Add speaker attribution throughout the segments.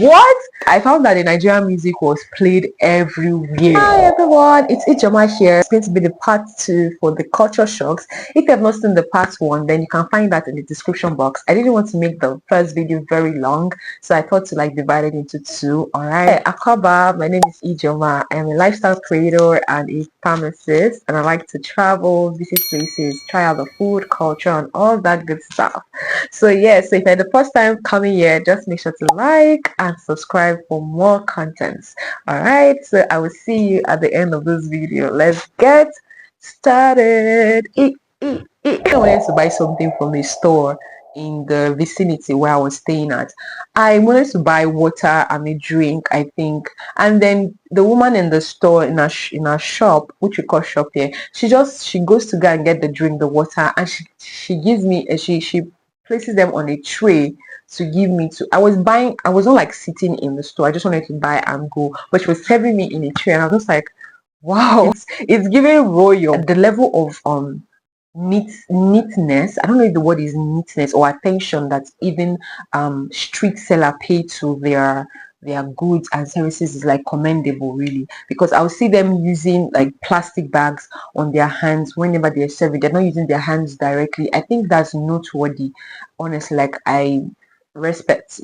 Speaker 1: What? I found that the Nigerian music was played everywhere. Hi everyone, it's Ejeomah here. It's going to be the part 2 for the culture shocks. If you have not seen the part 1, then you can find that in the description box. I didn't want to make the first video very long, so I thought to divide it into 2. Alright, Akaba, my name is Ejeomah. I am a lifestyle creator and a pharmacist, and I like to travel, visit places, try out the food, culture, and all that good stuff. So yeah, so if you're the first time coming here, just make sure to like and subscribe for more contents. All right, so I will see you at the end of this video. Let's get started. I wanted to buy something from a store in the vicinity where I was staying at. I wanted to buy water and a drink, I think, and then the woman in the store in our shop, which we call shop here, she goes to go and get the drink, the water, and she gives me she places them on a tray to give me to. I was not sitting in the store. I just wanted to buy and go, but she was serving me in a tray, and I was just like, wow, it's giving royal. The level of neatness, I don't know if the word is neatness or attention that even street seller pay to their goods and services is commendable, really, because I'll see them using plastic bags on their hands whenever they're serving. They're not using their hands directly. I think that's noteworthy, honestly. I respect,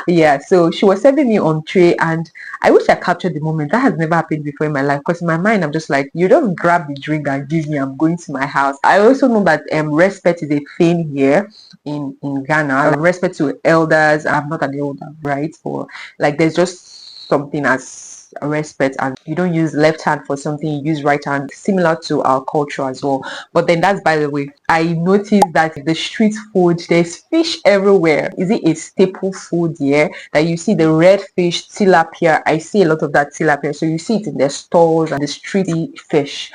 Speaker 1: yeah. So she was serving me on tray, and I wish I captured the moment. That has never happened before in my life, because in my mind I'm just like, you don't grab the drink and give me, I'm going to my house. I also know that respect is a thing here in Ghana. Respect to elders. I'm not an elder, right? Or there's just something as respect, and you don't use left hand for something, you use right hand, similar to our culture as well. But then that's by the way. I noticed that the street food, there's fish everywhere. Is it a staple food here that you see the red fish, tilapia? I see a lot of that tilapia, so you see it in the stalls and the street. Fish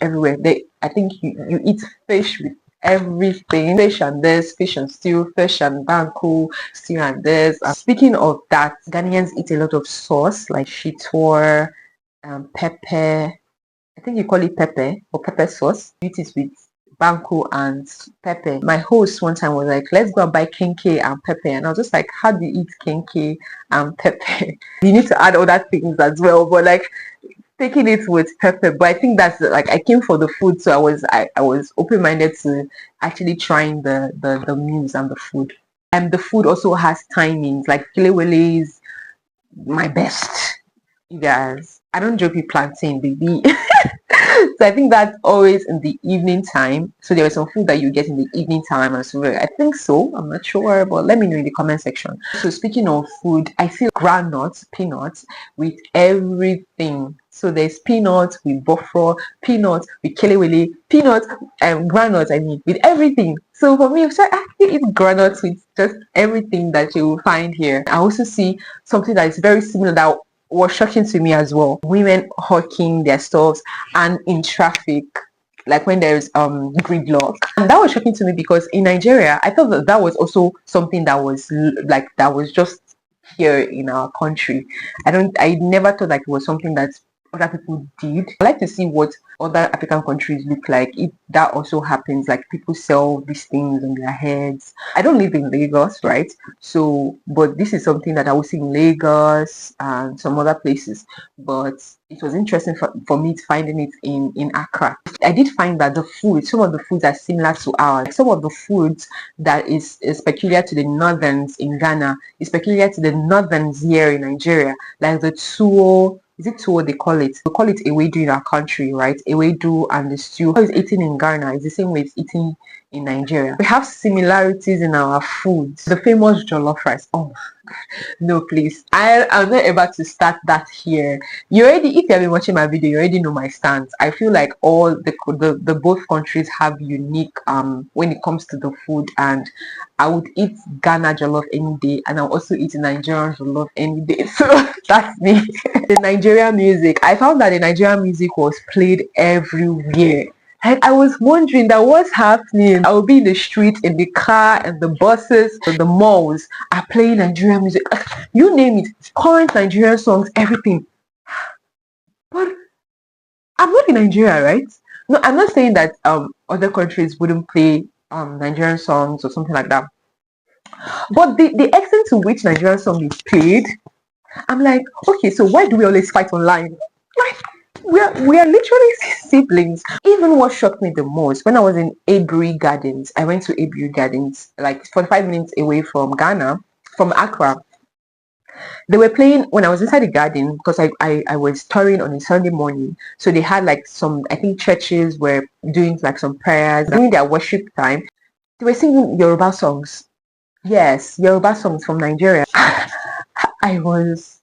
Speaker 1: everywhere. I think you eat fish with everything. Fish and this, fish and stew, fish and banku, stew and this. Speaking of that, Ghanaians eat a lot of sauce like shitor, pepper. I think you call it pepper or pepper sauce. You eat it with banku and pepper. My host one time was like, let's go and buy kenke and pepper, and I was just like, how do you eat kenke and pepper? You need to add other things as well, but taking it with pepper. But I think that's I came for the food, so I was open-minded to actually trying the meals and the food. And the food also has timings, like Kilewele is my best, you guys. I don't joke with plantain, baby. So I think that's always in the evening time. So there is some food that you get in the evening time as well. I think so. I'm not sure, but let me know in the comment section. So speaking of food, I feel groundnuts, peanuts with everything. So there's peanuts with buffalo, peanuts with kelewele, peanuts and groundnuts, I mean, with everything. So for me, so I think it's groundnuts with just everything that you will find here. I also see something that is very similar that was shocking to me as well. Women hawking their stuffs and in traffic, like when there's gridlock. And that was shocking to me, because in Nigeria I thought that was also something that was just here in our country. I never thought it was something that other people did. I like to see what other African countries look like if that also happens, like people sell these things on their heads. I don't live in Lagos, right? So but this is something that I would see in Lagos and some other places, but it was interesting for me to finding it in Accra. I did find that some of the foods are similar to ours. Some of the foods that is peculiar to the northerns in Ghana is peculiar to the northerns here in Nigeria, like the tuwo. Is it tuwo they call it? We call it ewedu in our country, right? Ewedu and the stew. How it's eaten in Ghana is the same way it's eaten in Nigeria. We have similarities in our foods. The famous jollof rice. Oh no, please, I'm not able to start that here. If you have been watching my video, you already know my stance. I feel like all the both countries have unique when it comes to the food, and I would eat Ghana jollof any day, and I'll also eat Nigerian jollof any day. So that's me. The Nigerian music, I found that the Nigerian music was played everywhere. I was wondering that what's happening. I will be in the street, in the car, and the buses, and the malls are playing Nigerian music. You name it, current Nigerian songs, everything. But I'm not in Nigeria, right? No, I'm not saying that other countries wouldn't play Nigerian songs or something like that. But the extent to which Nigerian song is played, I'm like, okay, so why do we always fight online? Like, we are literally siblings. Even what shocked me the most, when I was in Aburi Gardens, I went to Aburi Gardens, like 45 minutes away from Ghana, from Accra. They were playing when I was inside the garden because I was touring on a Sunday morning. So they had like some, I think churches were doing like some prayers during their worship time. They were singing Yoruba songs. Yes, Yoruba songs from Nigeria. I was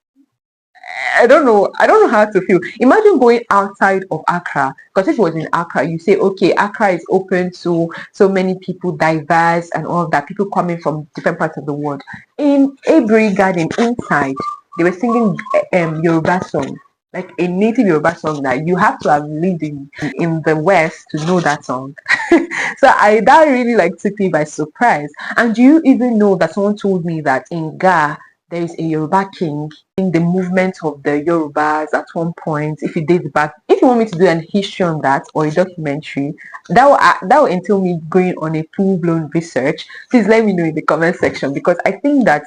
Speaker 1: I don't know how to feel. Imagine going outside of Accra, because if it was in Accra, you say, okay, Accra is open to so many people, diverse and all of that, people coming from different parts of the world. In Aburi Garden, inside, they were singing Yoruba song, like a native Yoruba song that you have to have lived in the West to know that song. So that really like took me by surprise. And do you even know that someone told me that in Ga there is a Yoruba king in the movement of the Yorubas at one point. If you did back, if you want me to do an history on that or a documentary, that will entail me going on a full blown research. Please let me know in the comment section, because I think that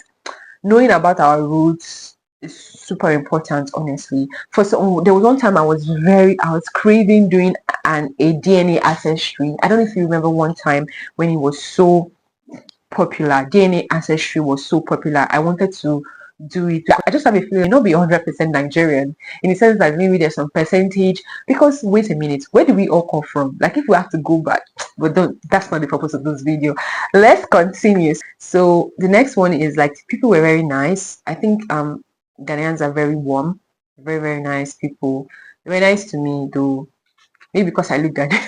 Speaker 1: knowing about our roots is super important, honestly. For some, there was one time I was craving doing a DNA ancestry. I don't know if you remember one time when it was so popular. DNA ancestry was so popular. I wanted to do it. I just have a feeling not be 100% Nigerian, in the sense that maybe there's some percentage. Because wait a minute, where do we all come from? Like if we have to go back, but that's not the purpose of this video. Let's continue. So the next one is like people were very nice. I think Ghanaians are very warm, very very nice people. They were nice to me though. Maybe because I look Ghanaian.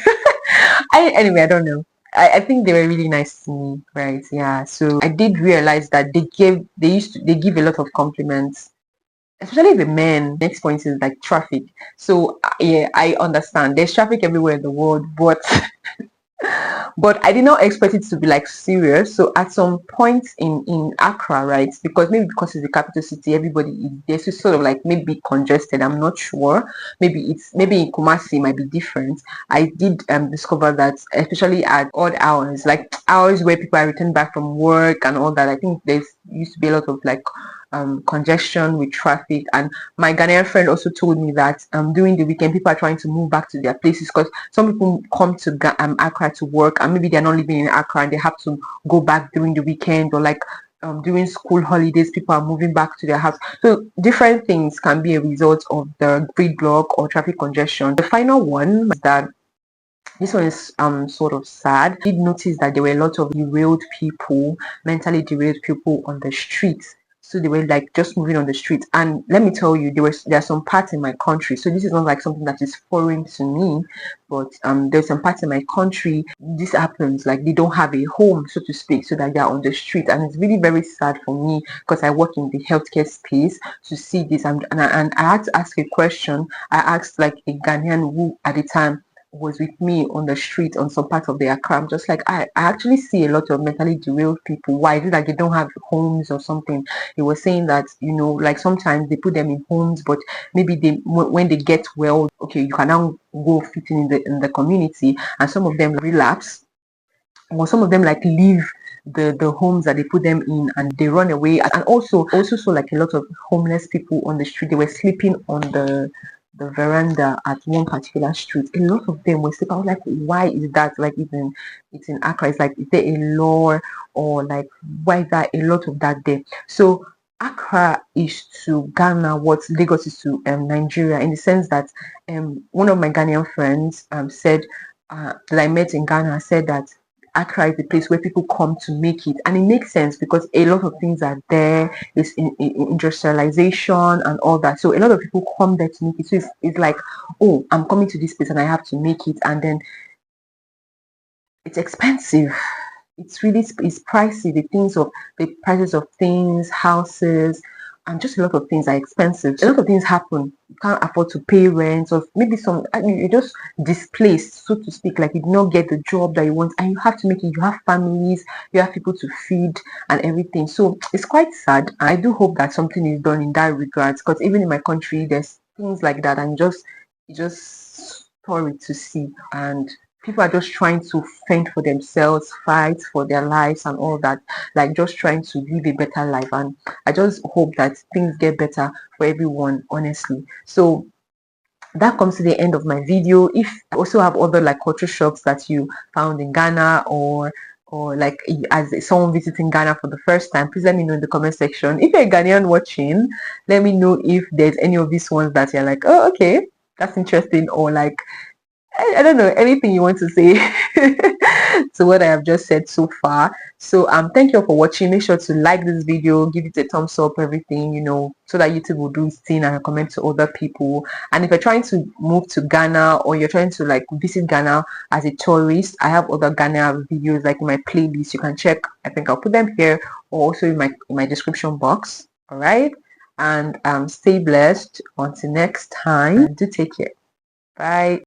Speaker 1: Anyway, I don't know. I think they were really nice to me, right? Yeah. So I did realize that they give a lot of compliments, especially the men. Next point is like traffic. So yeah, I understand. There's traffic everywhere in the world, but but I did not expect it to be like serious. So at some point in Accra, right? Because maybe because it's the capital city, everybody is there, so sort of like maybe congested. I'm not sure. Maybe in Kumasi it might be different. I did discover that especially at odd hours, like hours where people are returning back from work and all that. I think there's used to be a lot of like congestion with traffic. And my Ghanaian friend also told me that during the weekend people are trying to move back to their places, because some people come to Accra to work, and maybe they're not living in Accra and they have to go back during the weekend, or like during school holidays people are moving back to their house. So different things can be a result of the gridlock or traffic congestion. The final one is that this one is sort of sad. I did notice that there were a lot of mentally derailed people on the streets. So they were like just moving on the streets. And let me tell you, there are some parts in my country. So this is not like something that is foreign to me, but there's some parts in my country this happens. Like they don't have a home, so to speak, so that they are on the street. And it's really very sad for me, because I work in the healthcare space, to see this. And I had to ask a question. I asked like a Ghanaian who at the time was with me on the street on some part of the Accra. I'm just like, I actually see a lot of mentally derailed people. Why is it that they don't have homes or something? He was saying that, like sometimes they put them in homes, but maybe when they get well, okay, you can now go fit in the community, and some of them relapse, or some of them like leave the homes that they put them in and they run away. And also saw like a lot of homeless people on the street. They were sleeping on the veranda at one particular street. A lot of them were sleeping. I was like, why is that? Like even it's in Accra, it's like, is there a law, or like why is that a lot of that there? So Accra is to Ghana what Lagos is to Nigeria, in the sense that one of my Ghanaian friends said that I met in Ghana, said that Accra is the place where people come to make it, and it makes sense because a lot of things are there. It's in industrialization and all that, so a lot of people come there to make it. So it's like, oh, I'm coming to this place and I have to make it, and then it's expensive. It's pricey. The prices of things, houses, and just a lot of things are expensive. A lot of things happen. You can't afford to pay rent, or maybe you're just displaced, so to speak. Like you did not get the job that you want, and you have to make it. You have families, you have people to feed, and everything. So it's quite sad. I do hope that something is done in that regard, because even in my country, there's things like that, and it's just sorry to see. And people are just trying to fend for themselves, fight for their lives and all that, like just trying to live a better life. And I just hope that things get better for everyone, honestly. So that comes to the end of my video. If you also have other like culture shocks that you found in Ghana, or like as someone visiting Ghana for the first time, please let me know in the comment section. If you're a Ghanaian watching, let me know if there's any of these ones that you're like, oh, okay, that's interesting, or like I don't know, anything you want to say to what I have just said so far. So thank you all for watching. Make sure to like this video, give it a thumbs up, everything, you know, so that YouTube will do its thing and recommend to other people. And if you're trying to move to Ghana, or you're trying to like visit Ghana as a tourist, I have other Ghana videos like in my playlist. You can check. I think I'll put them here, or also in my description box. All right, and stay blessed until next time. Do take care. Bye.